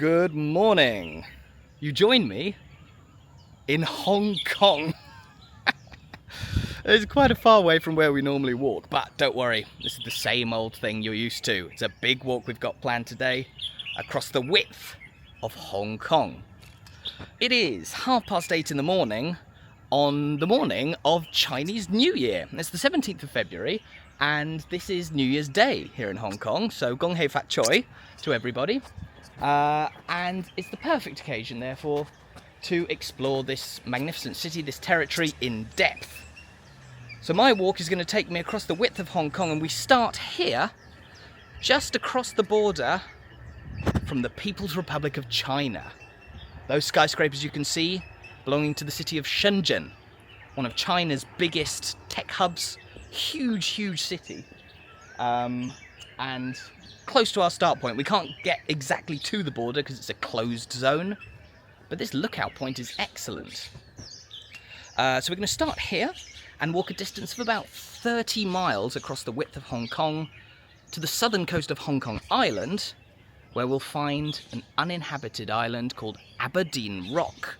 Good morning. You join me in Hong Kong. It's quite a far way from where we normally walk, but don't worry, this is the same old thing you're used to. It's a big walk we've got planned today across the width of Hong Kong. It is 8:30 in the morning on the morning of Chinese New Year. It's the 17th of February and this is New Year's Day here in Hong Kong, so gong hei fat choi to everybody. And it's the perfect occasion, therefore, to explore this magnificent city, this territory in depth. So my walk is going to take me across the width of Hong Kong, and we start here, just across the border from the People's Republic of China. Those skyscrapers you can see belonging to the city of Shenzhen, one of China's biggest tech hubs, huge city, and close to our start point. We can't get exactly to the border because it's a closed zone, but this lookout point is excellent. So we're going to start here and walk a distance of about 30 miles across the width of Hong Kong to the southern coast of Hong Kong Island, where we'll find an uninhabited island called Aberdeen Rock,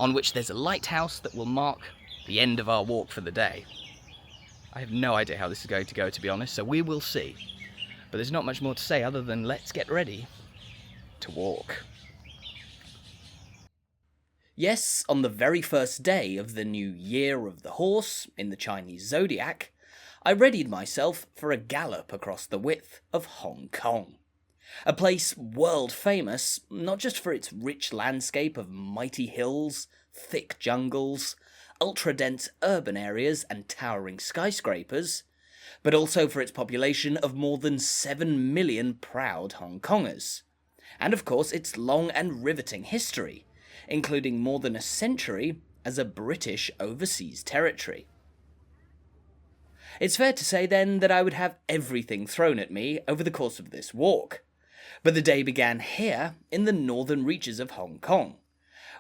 on which there's a lighthouse that will mark the end of our walk for the day. I have no idea how this is going to go, to be honest, so we will see. But there's not much more to say other than let's get ready to walk. Yes, on the very first day of the new Year of the Horse in the Chinese zodiac, I readied myself for a gallop across the width of Hong Kong. A place world famous, not just for its rich landscape of mighty hills, thick jungles, ultra-dense urban areas and towering skyscrapers, but also for its population of more than 7 million proud Hong Kongers. And of course its long and riveting history, including more than a century as a British overseas territory. It's fair to say then that I would have everything thrown at me over the course of this walk, but the day began here in the northern reaches of Hong Kong,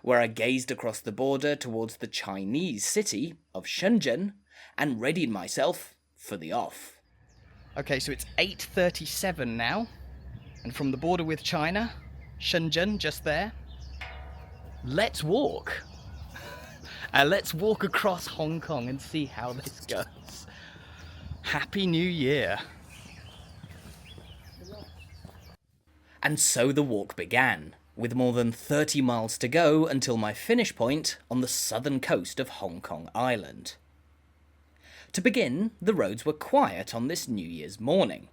where I gazed across the border towards the Chinese city of Shenzhen and readied myself for the off. Okay, so it's 8:37 now, and from the border with China, Shenzhen just there, let's walk. Let's walk across Hong Kong and see how this goes. Happy New Year. And so the walk began, with more than 30 miles to go until my finish point on the southern coast of Hong Kong Island. To begin, the roads were quiet on this New Year's morning,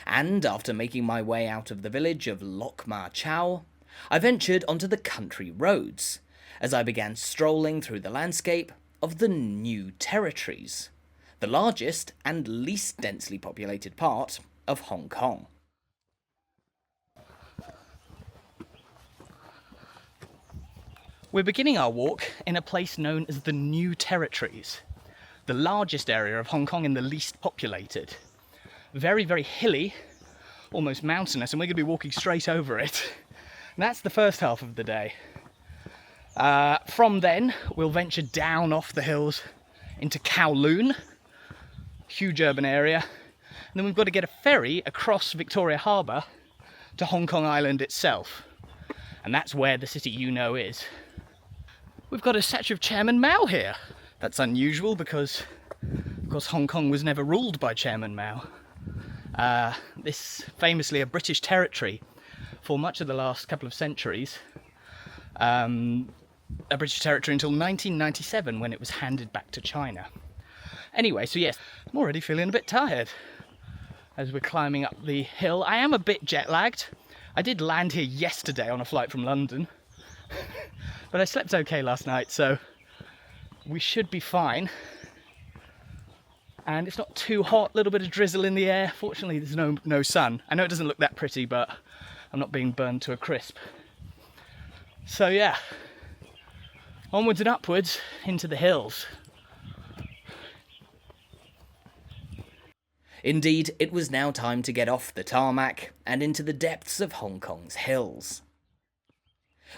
and after making my way out of the village of Lok Ma Chau, I ventured onto the country roads, as I began strolling through the landscape of the New Territories, the largest and least densely populated part of Hong Kong. We're beginning our walk in a place known as the New Territories, the largest area of Hong Kong and the least populated. Very hilly, almost mountainous, and we're going to be walking straight over it. And that's the first half of the day. From then, we'll venture down off the hills into Kowloon, huge urban area, and then we've got to get a ferry across Victoria Harbour to Hong Kong Island itself. And that's where the city you know is. We've got a statue of Chairman Mao here. That's unusual because, of course, Hong Kong was never ruled by Chairman Mao. This famously a British territory for much of the last couple of centuries. A British territory until 1997 when it was handed back to China. Anyway, so yes, I'm already feeling a bit tired as we're climbing up the hill. I am a bit jet lagged. I did land here yesterday on a flight from London, but I slept okay last night, so we should be fine. And it's not too hot, a little bit of drizzle in the air. Fortunately, there's no sun. I know it doesn't look that pretty, but I'm not being burned to a crisp. So yeah, onwards and upwards into the hills. Indeed, it was now time to get off the tarmac and into the depths of Hong Kong's hills.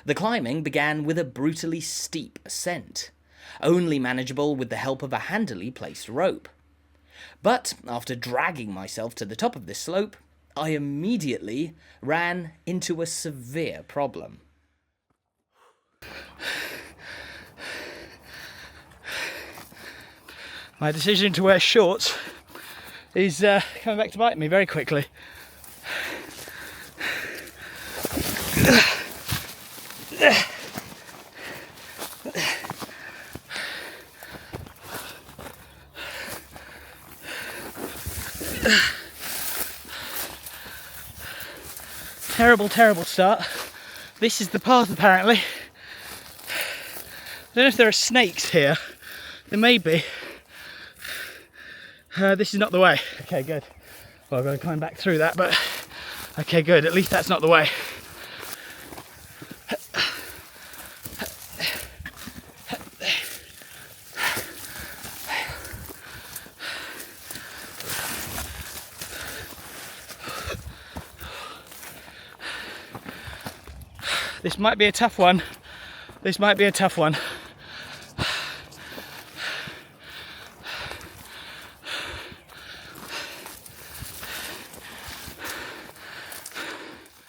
The climbing began with a brutally steep ascent, only manageable with the help of a handily placed rope. But after dragging myself to the top of this slope, I immediately ran into a severe problem. My decision to wear shorts is coming back to bite me very quickly. Terrible, terrible start. This is the path apparently. I don't know if there are snakes here. There may be. This is not the way. Okay, good. Well, I've got to climb back through that, but okay, good. At least that's not the way. This might be a tough one. This might be a tough one.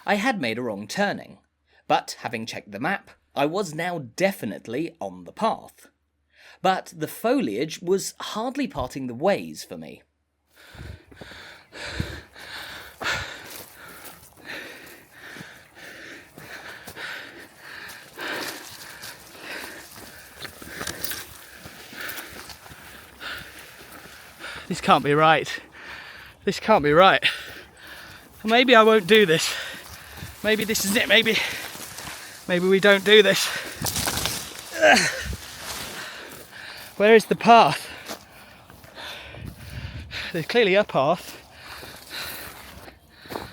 I had made a wrong turning, but having checked the map, I was now definitely on the path. But the foliage was hardly parting the ways for me. This can't be right. This can't be right. Maybe I won't do this. Maybe this is it. Maybe we don't do this. Where is the path? There's clearly a path.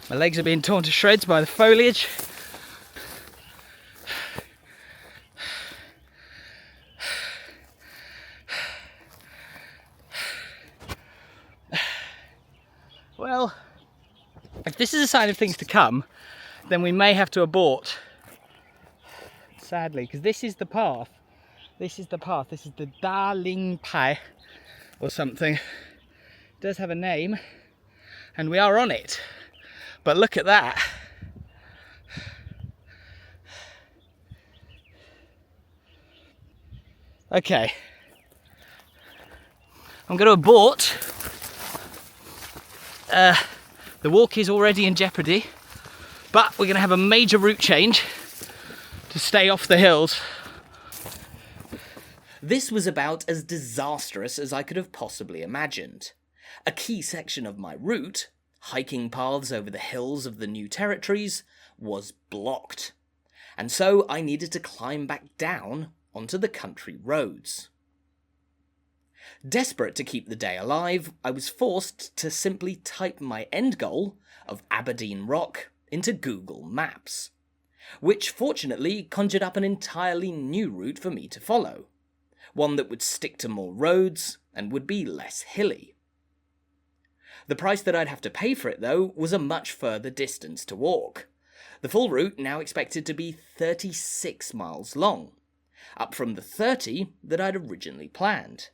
My legs are being torn to shreds by the foliage. Well, if this is a sign of things to come, then we may have to abort. Sadly, because this is the path. This is the path. This is the Darling Pai or something. It does have a name, and we are on it. But look at that. Okay. I'm going to abort. The walk is already in jeopardy, but we're going to have a major route change to stay off the hills. This was about as disastrous as I could have possibly imagined. A key section of my route, hiking paths over the hills of the new territories, was blocked, and so I needed to climb back down onto the country roads. Desperate to keep the day alive, I was forced to simply type my end goal of Aberdeen Rock into Google Maps, which fortunately conjured up an entirely new route for me to follow, one that would stick to more roads and would be less hilly. The price that I'd have to pay for it, though, was a much further distance to walk. The full route now expected to be 36 miles long, up from the 30 that I'd originally planned.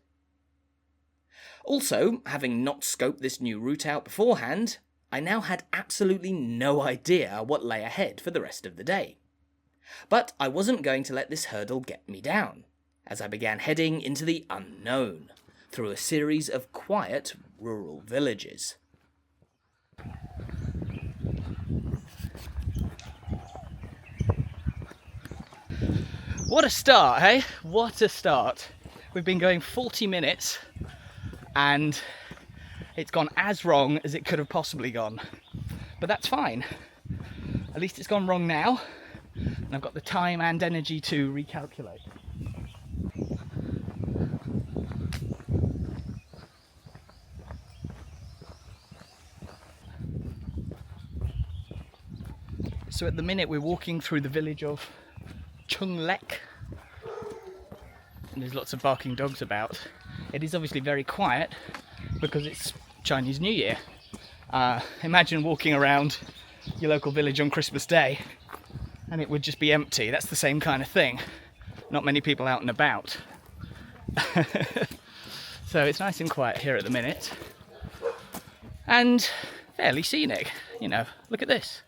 Also, having not scoped this new route out beforehand, I now had absolutely no idea what lay ahead for the rest of the day. But I wasn't going to let this hurdle get me down, as I began heading into the unknown, through a series of quiet rural villages. What a start, hey? What a start. We've been going 40 minutes and it's gone as wrong as it could have possibly gone. But that's fine. At least it's gone wrong now, and I've got the time and energy to recalculate. So at the minute we're walking through the village of Chung Lek, and there's lots of barking dogs about. It is obviously very quiet because it's Chinese New Year. Imagine walking around your local village on Christmas Day and it would just be empty. That's the same kind of thing. Not many people out and about. So it's nice and quiet here at the minute. And fairly scenic. You know, look at this.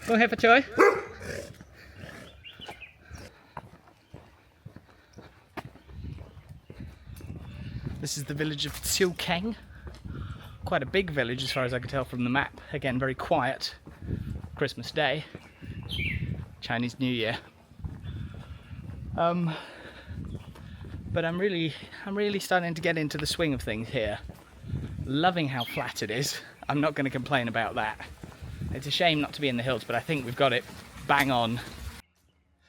Go here for Choi. This is the village of Keng. Quite a big village as far as I could tell from the map. Again, very quiet. Christmas Day, Chinese New Year. But I'm really starting to get into the swing of things here. Loving how flat it is. I'm not going to complain about that. It's a shame not to be in the hills, but I think we've got it bang on.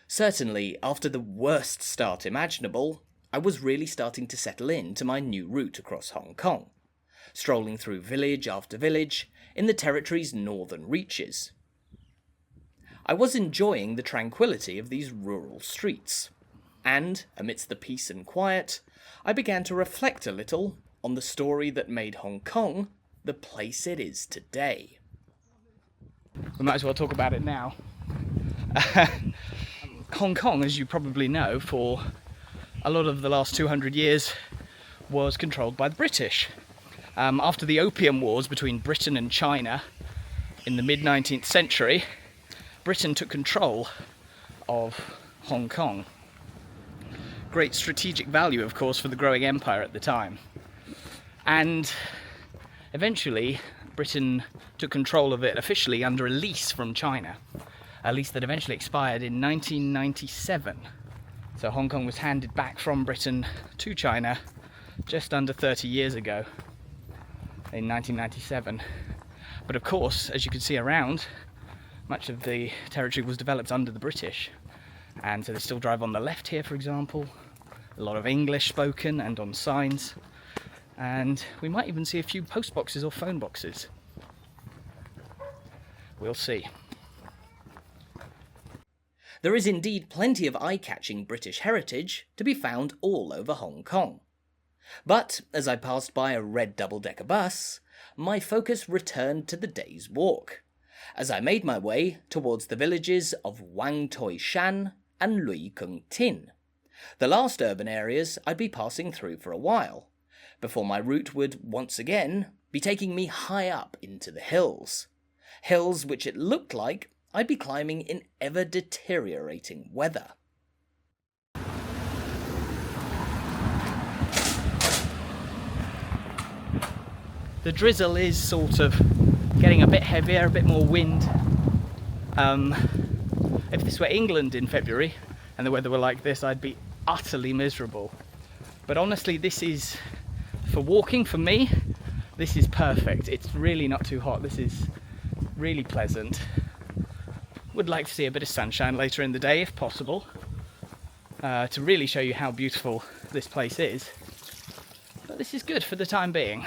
Certainly, after the worst start imaginable, I was really starting to settle into my new route across Hong Kong, strolling through village after village in the territory's northern reaches. I was enjoying the tranquility of these rural streets, and, amidst the peace and quiet, I began to reflect a little on the story that made Hong Kong the place it is today. We might as well talk about it now. Hong Kong, as you probably know, for a lot of the last 200 years was controlled by the British. After the Opium Wars between Britain and China in the mid-19th century, Britain took control of Hong Kong. Great strategic value, of course, for the growing empire at the time. And eventually, Britain took control of it officially under a lease from China, a lease that eventually expired in 1997. So Hong Kong was handed back from Britain to China just under 30 years ago, in 1997. But of course, as you can see around, much of the territory was developed under the British. And so they still drive on the left here, for example. A lot of English spoken and on signs. And we might even see a few post boxes or phone boxes. We'll see. There is indeed plenty of eye-catching British heritage to be found all over Hong Kong. But as I passed by a red double-decker bus, my focus returned to the day's walk, as I made my way towards the villages of Wang Toi Shan and Lui Kung Tin, the last urban areas I'd be passing through for a while, before my route would once again be taking me high up into the hills. Hills which it looked like I'd be climbing in ever deteriorating weather. The drizzle is sort of getting a bit heavier, a bit more wind. If this were England in February and the weather were like this, I'd be utterly miserable. But honestly, this is, for walking, for me, this is perfect. It's really not too hot. This is really pleasant. Would like to see a bit of sunshine later in the day if possible, to really show you how beautiful this place is. But this is good for the time being.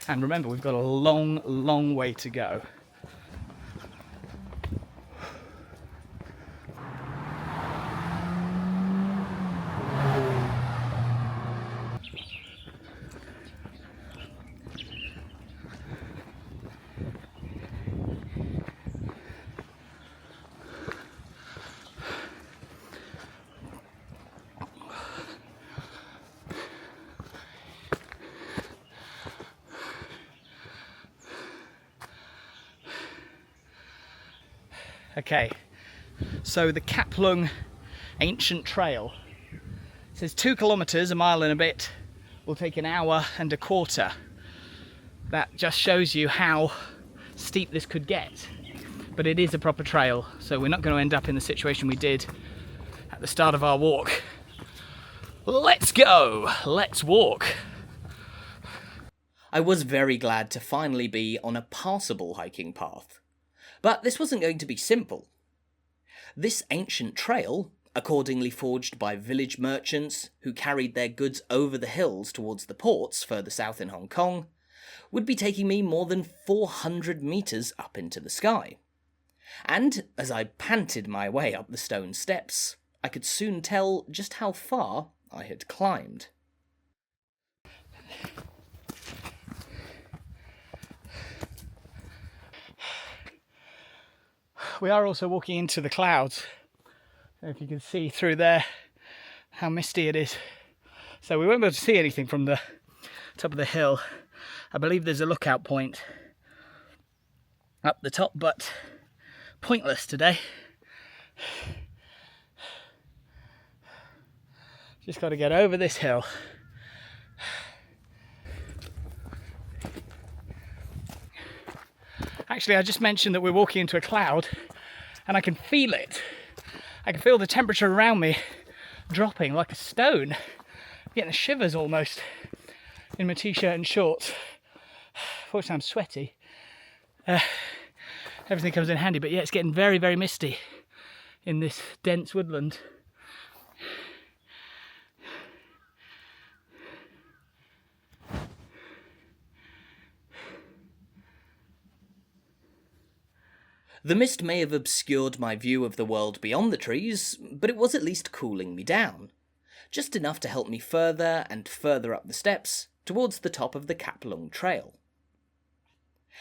And remember, we've got a long, long way to go. Okay, so the Kowloon ancient trail says 2 kilometers, a mile and a bit, will take an hour and a quarter. That just shows you how steep this could get. But it is a proper trail, so we're not going to end up in the situation we did at the start of our walk. Let's go! Let's walk! I was very glad to finally be on a passable hiking path. But this wasn't going to be simple. This ancient trail, accordingly forged by village merchants who carried their goods over the hills towards the ports further south in Hong Kong, would be taking me more than 400 metres up into the sky. And as I panted my way up the stone steps, I could soon tell just how far I had climbed. we are also walking into the clouds. If you can see through there how misty it is. So we won't be able to see anything from the top of the hill. I believe there's a lookout point up the top, but pointless today. Just got to get over this hill. Actually, I just mentioned that we're walking into a cloud and I can feel it. I can feel the temperature around me dropping like a stone. I'm getting the shivers almost in my t-shirt and shorts. Fortunately, I'm sweaty. Everything comes in handy, but yeah, it's getting very, very misty in this dense woodland. The mist may have obscured my view of the world beyond the trees, but it was at least cooling me down. Just enough to help me further and further up the steps towards the top of the Kowloon trail.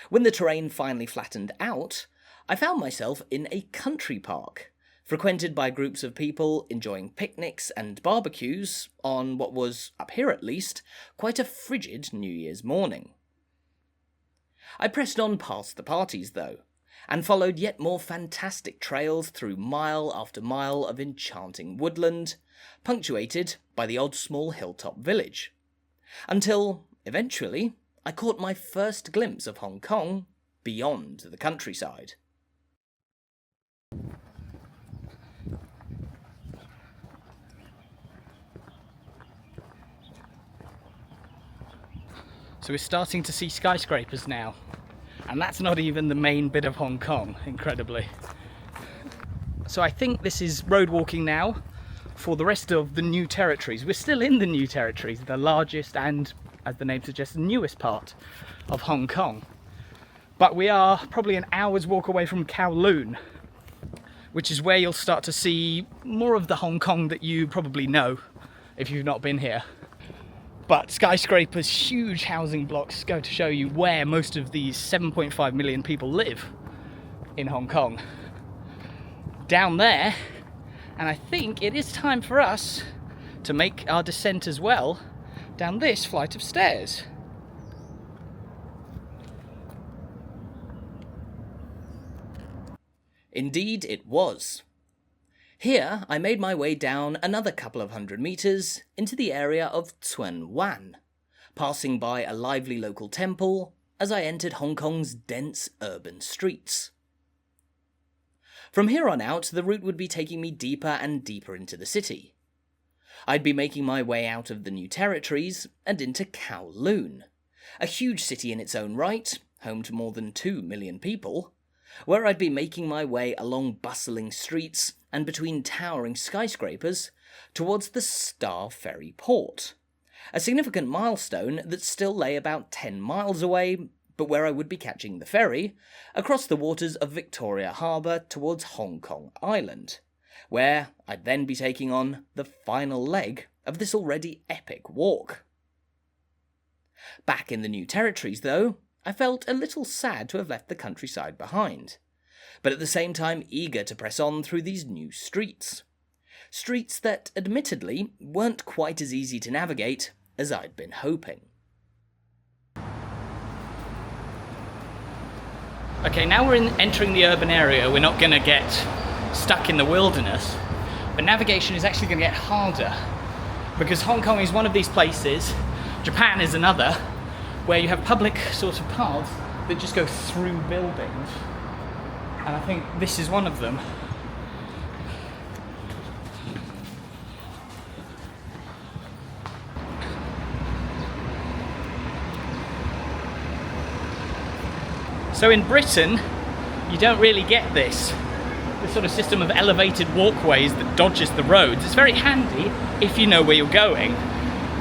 When the terrain finally flattened out, I found myself in a country park, frequented by groups of people enjoying picnics and barbecues on what was, up here at least, quite a frigid New Year's morning. I pressed on past the parties though, and followed yet more fantastic trails through mile after mile of enchanting woodland, punctuated by the odd small hilltop village, until, eventually, I caught my first glimpse of Hong Kong beyond the countryside. So we're starting to see skyscrapers now. And that's not even the main bit of Hong Kong, incredibly. So I think this is road walking now for the rest of the new territories. We're still in the new territories, the largest and, as the name suggests, newest part of Hong Kong. But we are probably an hour's walk away from Kowloon, which is where you'll start to see more of the Hong Kong that you probably know if you've not been here. But skyscrapers, huge housing blocks, go to show you where most of these 7.5 million people live in Hong Kong. Down there, and I think it is time for us to make our descent as well down this flight of stairs. Indeed it was. Here, I made my way down another couple of 100 metres into the area of Tsuen Wan, passing by a lively local temple as I entered Hong Kong's dense urban streets. From here on out, the route would be taking me deeper and deeper into the city. I'd be making my way out of the new territories and into Kowloon, a huge city in its own right, home to more than 2 million people, where I'd be making my way along bustling streets and between towering skyscrapers towards the Star Ferry port, a significant milestone that still lay about 10 miles away, but where I would be catching the ferry across the waters of Victoria Harbour towards Hong Kong Island, where I'd then be taking on the final leg of this already epic walk. Back in the new territories, though, I felt a little sad to have left the countryside behind, but at the same time eager to press on through these new streets. Streets that, admittedly, weren't quite as easy to navigate as I'd been hoping. Okay, now we're entering the urban area. We're not going to get stuck in the wilderness, but navigation is actually going to get harder because Hong Kong is one of these places, Japan is another, where you have public sort of paths that just go through buildings. And I think this is one of them. So in Britain, you don't really get this sort of system of elevated walkways that dodges the roads. It's very handy if you know where you're going,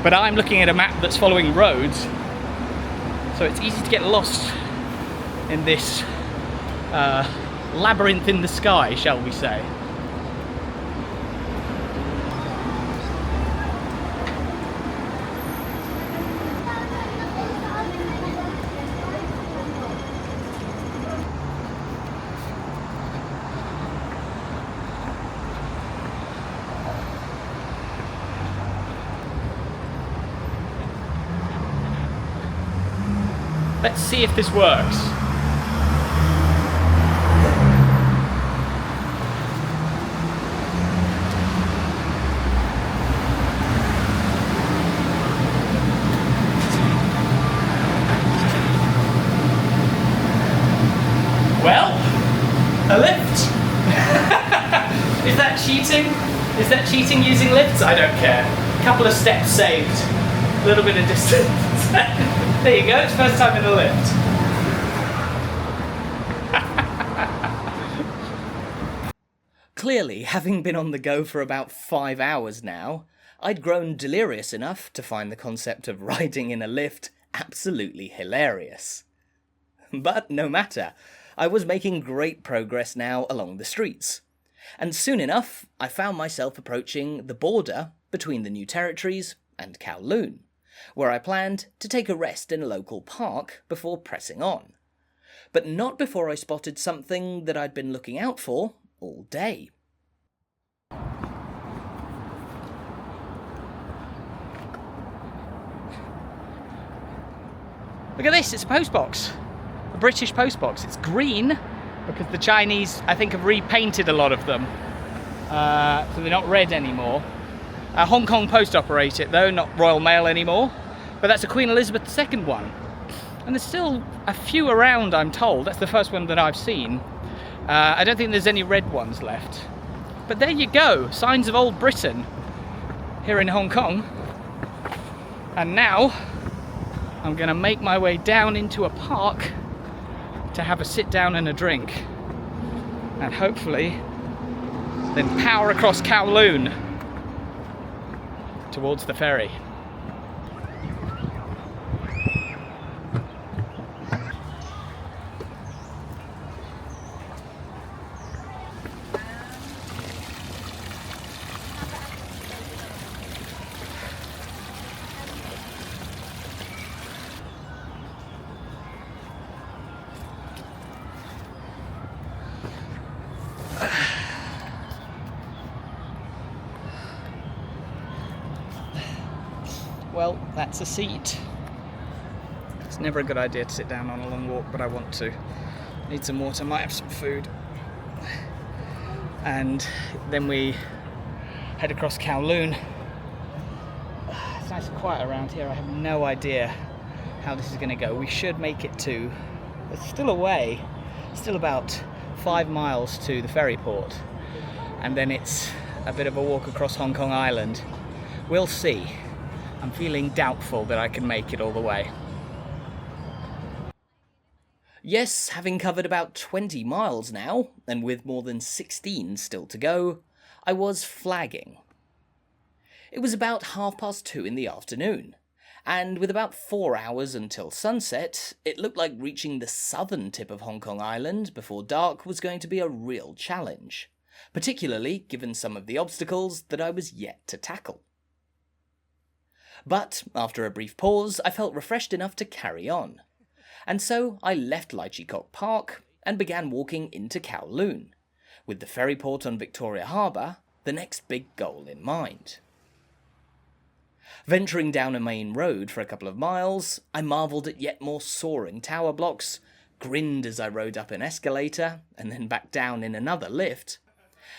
but I'm looking at a map that's following roads, so it's easy to get lost in this labyrinth in the sky, shall we say. Let's see if this works. Well, a lift. Is that cheating? Is that cheating using lifts? I don't care. A couple of steps saved. A little bit of distance. There you go, it's first time in a lift. Clearly, having been on the go for about 5 hours now, I'd grown delirious enough to find the concept of riding in a lift absolutely hilarious. But no matter, I was making great progress now along the streets. And soon enough, I found myself approaching the border between the new territories and Kowloon, where I planned to take a rest in a local park before pressing on. But not before I spotted something that I'd been looking out for all day. Look at this, it's a postbox. A British postbox. It's green because the Chinese, I think, have repainted a lot of them. So they're not red anymore. Hong Kong Post operate it though, not Royal Mail anymore. But that's a Queen Elizabeth II one. And there's still a few around, I'm told. That's the first one that I've seen. I don't think there's any red ones left. But there you go, signs of old Britain here in Hong Kong. And now I'm gonna make my way down into a park to have a sit down and a drink. And hopefully then power across Kowloon towards the ferry. Well, that's a seat. It's never a good idea to sit down on a long walk, but I want to. Need some water, might have some food. And then we head across Kowloon. It's nice and quiet around here. I have no idea how this is going to go. We should make it to... It's still away. Still about 5 miles to the ferry port. And then it's a bit of a walk across Hong Kong Island. We'll see. I'm feeling doubtful that I can make it all the way. Yes, having covered about 20 miles now, and with more than 16 still to go, I was flagging. It was about 2:30 in the afternoon, and with about 4 hours until sunset, it looked like reaching the southern tip of Hong Kong Island before dark was going to be a real challenge, particularly given some of the obstacles that I was yet to tackle. But after a brief pause, I felt refreshed enough to carry on. And so I left Lychee Kok Park and began walking into Kowloon, with the ferry port on Victoria Harbour the next big goal in mind. Venturing down a main road for a couple of miles, I marvelled at yet more soaring tower blocks, grinned as I rode up an escalator and then back down in another lift,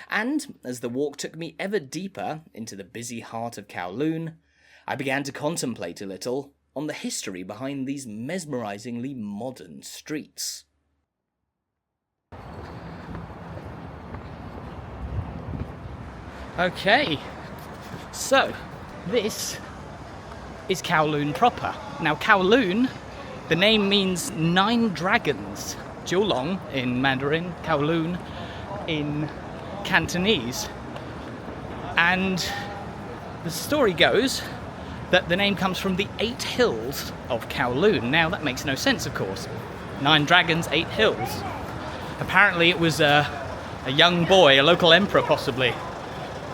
and as the walk took me ever deeper into the busy heart of Kowloon, I began to contemplate a little on the history behind these mesmerisingly modern streets. Okay, so this is Kowloon proper. Now Kowloon, the name means 9 dragons. Jiulong in Mandarin, Kowloon in Cantonese. And the story goes that the name comes from the 8 hills of Kowloon. Now that makes no sense, of course. 9 dragons, 8 hills. Apparently it was a young boy, a local emperor possibly,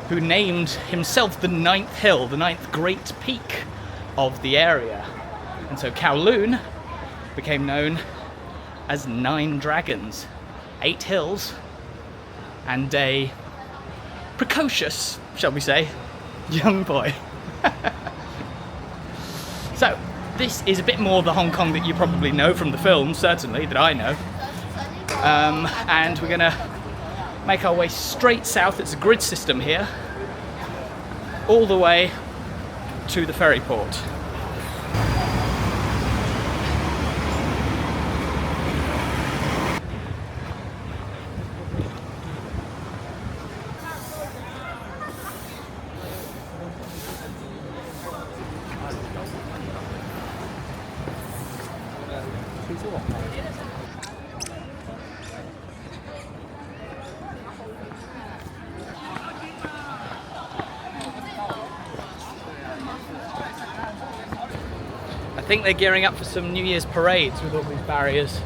who named himself the 9th hill, the 9th great peak of the area. And so Kowloon became known as 9 dragons, 8 hills, and a precocious, shall we say, young boy. So, This is a bit more the Hong Kong that you probably know from the film, certainly, that I know. And we're gonna make our way straight south. It's a grid system here, all the way to the ferry port. I think they're gearing up for some New Year's parades with all these barriers.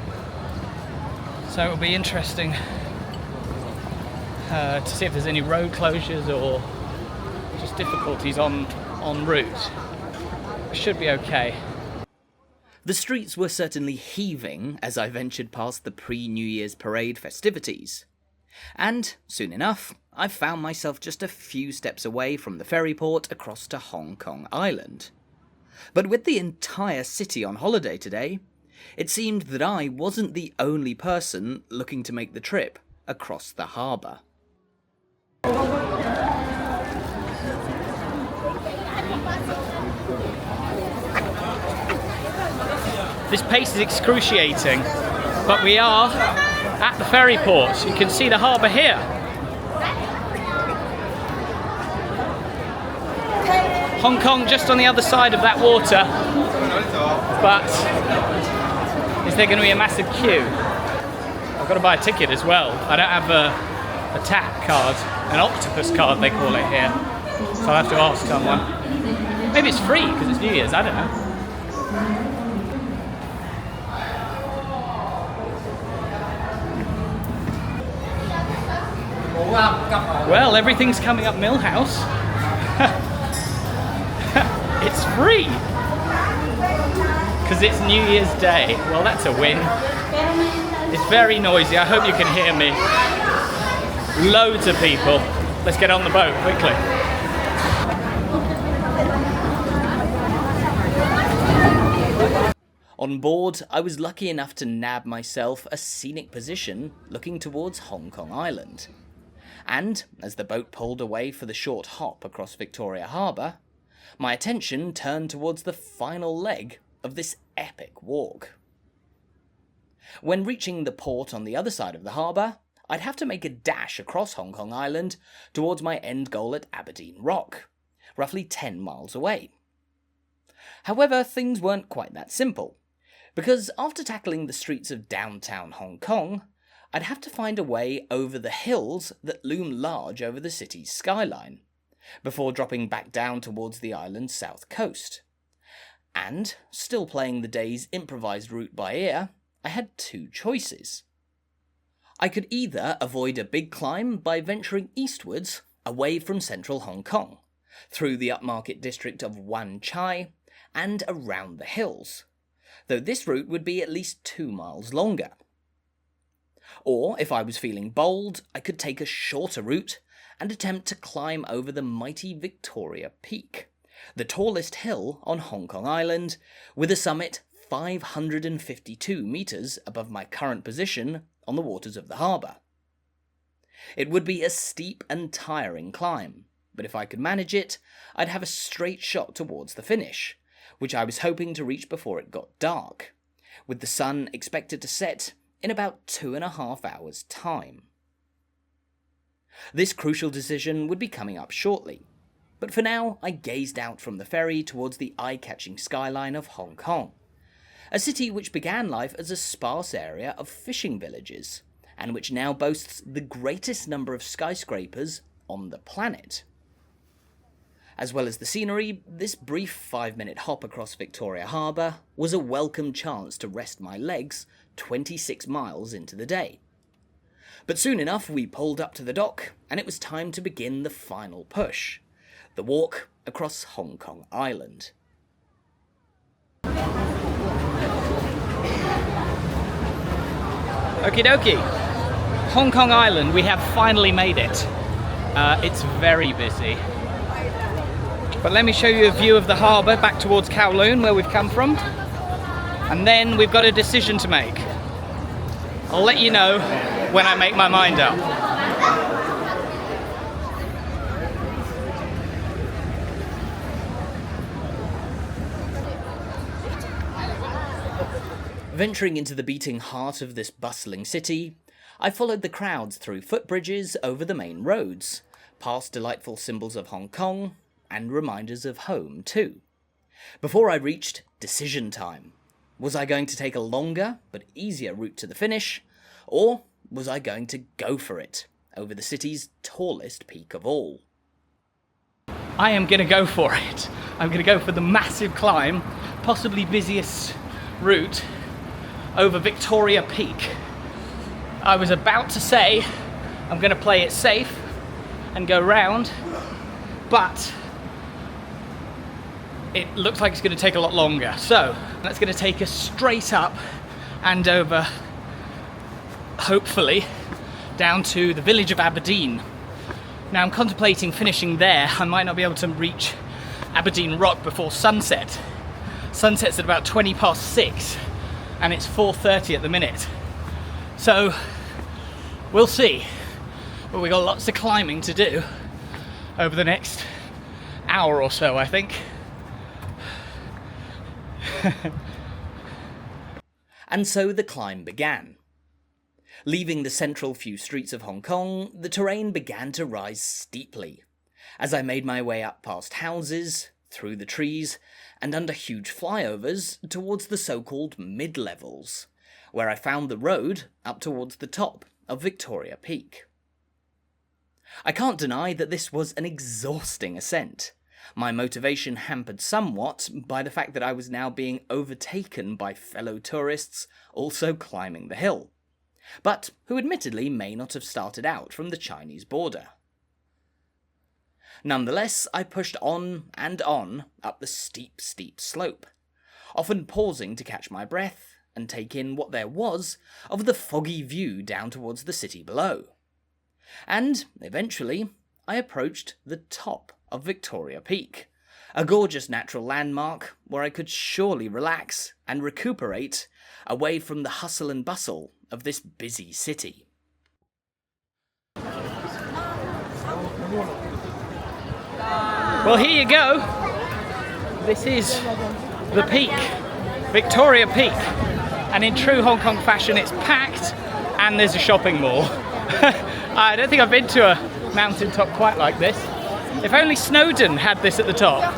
So it'll be interesting to see if there's any road closures or just difficulties on route. It should be okay. The streets were certainly heaving as I ventured past the pre-New Year's parade festivities. And, soon enough, I found myself just a few steps away from the ferry port across to Hong Kong Island. But with the entire city on holiday today, it seemed that I wasn't the only person looking to make the trip across the harbour. This pace is excruciating, but we are at the ferry port. You can see the harbour here. Hong Kong just on the other side of that water, but is there going to be a massive queue? I've got to buy a ticket as well. I don't have a TAP card, an octopus card they call it here, so I'll have to ask someone. Maybe it's free because it's New Year's, I don't know. Well, everything's coming up Millhouse. It's free! Because it's New Year's Day. Well, that's a win. It's very noisy. I hope you can hear me. Loads of people. Let's get on the boat quickly. On board, I was lucky enough to nab myself a scenic position looking towards Hong Kong Island. And, as the boat pulled away for the short hop across Victoria Harbour, my attention turned towards the final leg of this epic walk. When reaching the port on the other side of the harbour, I'd have to make a dash across Hong Kong Island towards my end goal at Aberdeen Rock, roughly 10 miles away. However, things weren't quite that simple, because after tackling the streets of downtown Hong Kong, I'd have to find a way over the hills that loom large over the city's skyline, before dropping back down towards the island's south coast. And, still playing the day's improvised route by ear, I had two choices. I could either avoid a big climb by venturing eastwards away from central Hong Kong, through the upmarket district of Wan Chai, and around the hills, though this route would be at least 2 miles longer. Or, if I was feeling bold, I could take a shorter route and attempt to climb over the mighty Victoria Peak, the tallest hill on Hong Kong Island, with a summit 552 metres above my current position on the waters of the harbour. It would be a steep and tiring climb, but if I could manage it, I'd have a straight shot towards the finish, which I was hoping to reach before it got dark, with the sun expected to set in about 2.5 hours' time. This crucial decision would be coming up shortly, but for now I gazed out from the ferry towards the eye-catching skyline of Hong Kong, a city which began life as a sparse area of fishing villages, and which now boasts the greatest number of skyscrapers on the planet. As well as the scenery, this brief 5-minute hop across Victoria Harbour was a welcome chance to rest my legs 26 miles into the day. But soon enough we pulled up to the dock, and it was time to begin the final push, the walk across Hong Kong Island. Okie dokie. Hong Kong Island, we have finally made it. It's very busy. But let me show you a view of the harbour back towards Kowloon, where we've come from. And then we've got a decision to make. I'll let you know when I make my mind up. Venturing into the beating heart of this bustling city, I followed the crowds through footbridges over the main roads, past delightful symbols of Hong Kong, and reminders of home too. Before I reached decision time. Was I going to take a longer but easier route to the finish, or was I going to go for it over the city's tallest peak of all? I am going to go for it. I'm going to go for the massive climb, possibly busiest route, over Victoria Peak. I was about to say I'm going to play it safe and go round, but it looks like it's going to take a lot longer. So that's going to take us straight up and over, hopefully, down to the village of Aberdeen. Now I'm contemplating finishing there. I might not be able to reach Aberdeen Rock before sunset. Sunset's at about 20 past 6 and it's 4:30 at the minute. So we'll see. But we've got lots of climbing to do over the next hour or so, I think. And so the climb began. Leaving the central few streets of Hong Kong, the terrain began to rise steeply, as I made my way up past houses, through the trees, and under huge flyovers towards the so-called mid-levels, where I found the road up towards the top of Victoria Peak. I can't deny that this was an exhausting ascent, my motivation hampered somewhat by the fact that I was now being overtaken by fellow tourists also climbing the hill, but who admittedly may not have started out from the Chinese border. Nonetheless, I pushed on and on up the steep slope, often pausing to catch my breath and take in what there was of the foggy view down towards the city below. And, eventually, I approached the top of Victoria Peak, a gorgeous natural landmark where I could surely relax and recuperate away from the hustle and bustle of this busy city. Well, here you go. This is the peak, Victoria Peak. And in true Hong Kong fashion, it's packed and there's a shopping mall. I don't think I've been to a mountaintop quite like this. If only Snowdon had this at the top.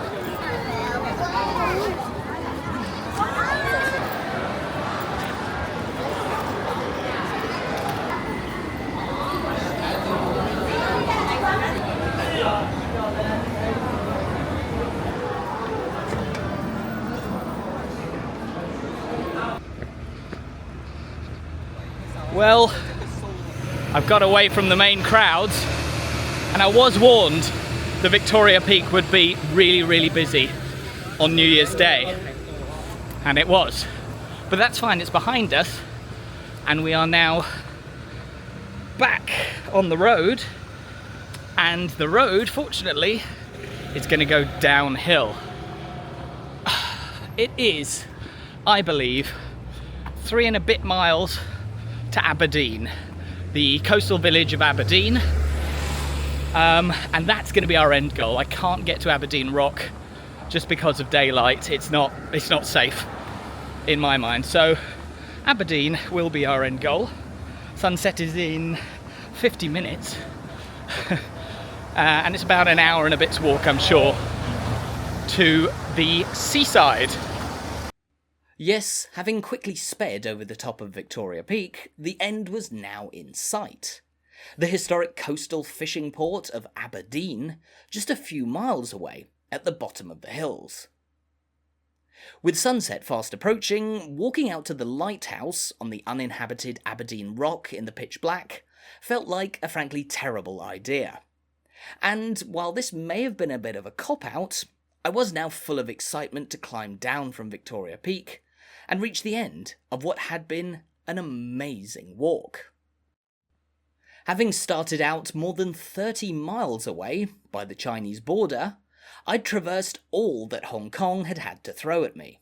Well, I've got away from the main crowds, and I was warned the Victoria Peak would be really busy on New Year's Day, and it was. But that's fine, it's behind us, and we are now back on the road, and the road, fortunately, is going to go downhill. It is, I believe, 3 and a bit miles to Aberdeen, the coastal village of Aberdeen, and that's going to be our end goal. I can't get to Aberdeen Rock just because of daylight. It's not safe in my mind. So Aberdeen will be our end goal. Sunset is in 50 minutes, and it's about an hour and a bit's walk, I'm sure, to the seaside. Yes, having quickly sped over the top of Victoria Peak, the end was now in sight. The historic coastal fishing port of Aberdeen, just a few miles away, at the bottom of the hills. With sunset fast approaching, walking out to the lighthouse on the uninhabited Aberdeen Rock in the pitch black felt like a frankly terrible idea. And while this may have been a bit of a cop-out, I was now full of excitement to climb down from Victoria Peak and reach the end of what had been an amazing walk. Having started out more than 30 miles away by the Chinese border, I'd traversed all that Hong Kong had had to throw at me.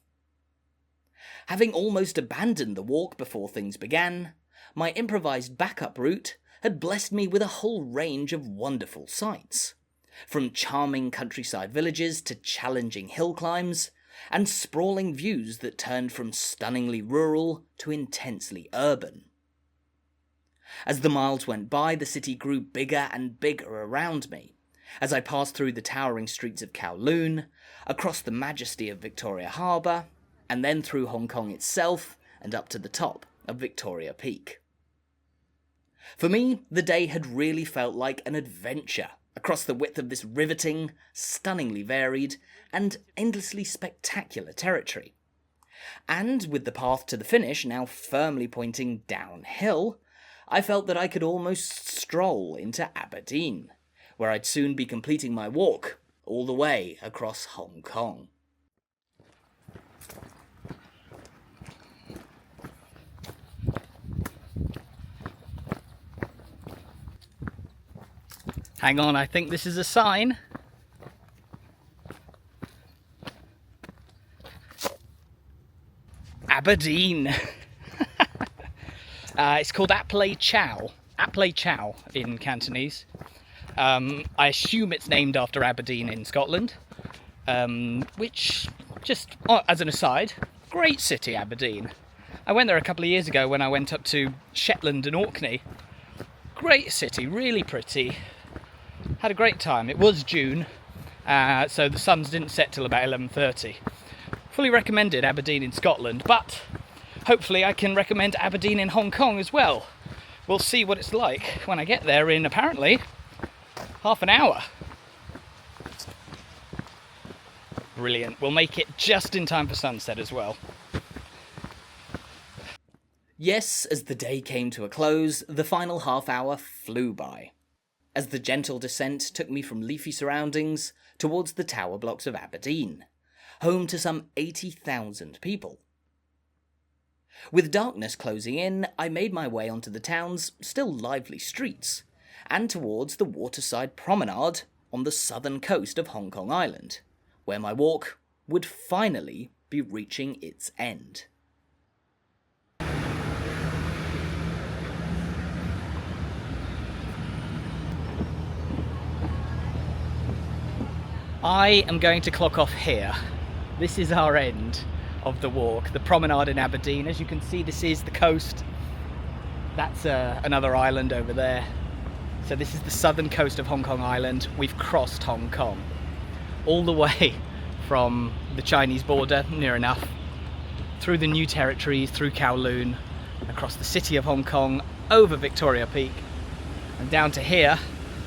Having almost abandoned the walk before things began, my improvised backup route had blessed me with a whole range of wonderful sights, from charming countryside villages to challenging hill climbs, and sprawling views that turned from stunningly rural to intensely urban. As the miles went by, the city grew bigger and bigger around me, as I passed through the towering streets of Kowloon, across the majesty of Victoria Harbour, and then through Hong Kong itself and up to the top of Victoria Peak. For me, the day had really felt like an adventure across the width of this riveting, stunningly varied, and endlessly spectacular territory. And with the path to the finish now firmly pointing downhill, I felt that I could almost stroll into Aberdeen, where I'd soon be completing my walk all the way across Hong Kong. Hang on, I think this is a sign. Aberdeen. It's called Aplei Chow. Aplei Chow in Cantonese. I assume it's named after Aberdeen in Scotland. Which, just as an aside, great city, Aberdeen. I went there a couple of years ago when I went up to Shetland and Orkney. Great city, really pretty. Had a great time. It was June, so the suns didn't set till about 11:30. Fully recommended Aberdeen in Scotland, but hopefully I can recommend Aberdeen in Hong Kong as well. We'll see what it's like when I get there in apparently half an hour. Brilliant. We'll make it just in time for sunset as well. Yes, as the day came to a close, the final half hour flew by, as the gentle descent took me from leafy surroundings towards the tower blocks of Aberdeen, home to some 80,000 people. With darkness closing in, I made my way onto the town's still lively streets, and towards the waterside promenade on the southern coast of Hong Kong Island, where my walk would finally be reaching its end. I am going to clock off here. This is our end of the walk, the promenade in Aberdeen. As you can see, this is the coast. That's another island over there. So this is the southern coast of Hong Kong Island. We've crossed Hong Kong, all the way from the Chinese border, near enough, through the new territories, through Kowloon, across the city of Hong Kong, over Victoria Peak, and down to here,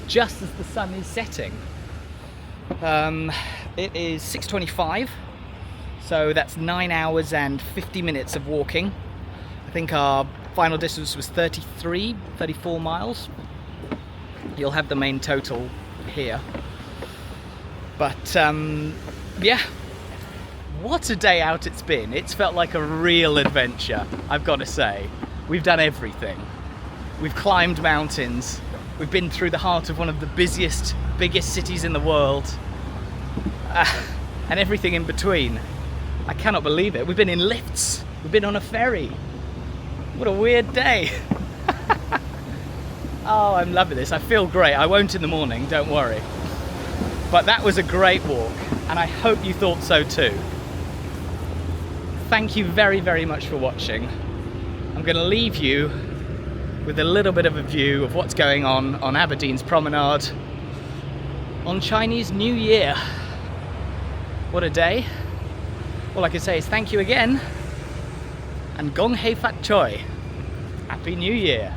just as the sun is setting. It is 6:25, so that's 9 hours and 50 minutes of walking. I think our final distance was 34 miles. You'll have the main total here. But yeah, what a day out it's been. It's felt like a real adventure, I've got to say. We've done everything. We've climbed mountains. We've been through the heart of one of the busiest, biggest cities in the world. And everything in between. I cannot believe it. We've been in lifts. We've been on a ferry. What a weird day. Oh, I'm loving this. I feel great. I won't in the morning, don't worry. But that was a great walk, and I hope you thought so too. Thank you very, very much for watching. I'm going to leave you with a little bit of a view of what's going on Aberdeen's promenade on Chinese New Year. What a day. All I can say is thank you again, and Gong Hei Fat Choi. Happy New Year.